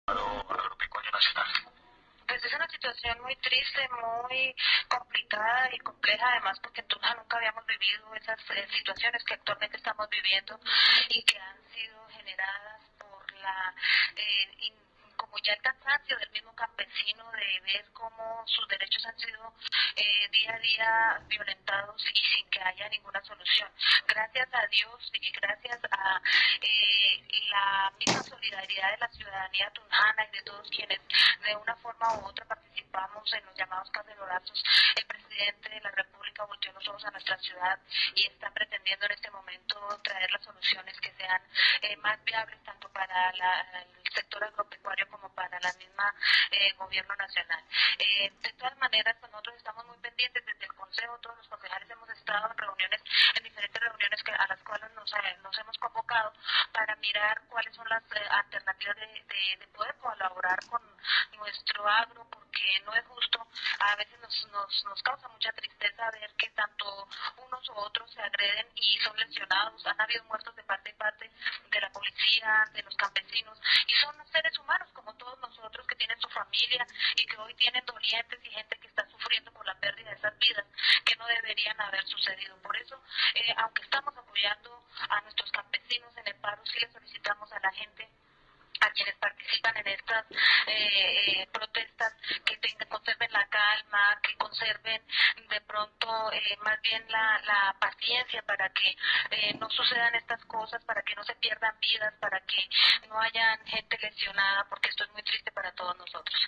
agropecuario nacional. Pues es una situación muy triste, muy complicada y compleja, además porque en Tunja nunca habíamos vivido esas situaciones que actualmente estamos viviendo y que han sido generadas por como ya el cansancio del mismo campesino de ver cómo sus derechos han sido día a día violentados y sin que haya ninguna solución. Gracias a Dios y gracias a la misma solidaridad de la ciudadanía tunjana y de todos quienes de una forma u otra participamos en los llamados cacerolazos, el presidente de la República volteó los ojos a nuestra ciudad y está pretendiendo en este momento traer las soluciones que sean más viables tanto para el sector agropecuario como para la misma gobierno nacional. De todas maneras, pues nosotros estamos muy pendientes desde el Consejo, todos los concejales hemos estado en reuniones, en diferentes reuniones a las cuales nos hemos convocado para mirar cuáles son las alternativas de poder colaborar con nuestro agro, porque no es justo, a veces nos causa mucha tristeza ver que tanto unos u otros se agreden y son lesionados, han habido muertos de parte y parte de la policía, de los campesinos, y son seres humanos como todos nosotros que tienen su familia y que hoy tienen dolientes y gente que está sufriendo por la pérdida de esas vidas que no deberían haber sucedido. Por eso, aunque estamos apoyando a nuestros campesinos en el paro, sí le solicitamos a la gente, a quienes participan en estas protestas, que conserven la calma, que conserven de pronto más bien la paciencia para que no sucedan estas cosas, para que no se pierdan vidas, para que no haya gente lesionada, porque esto es muy triste para todos nosotros.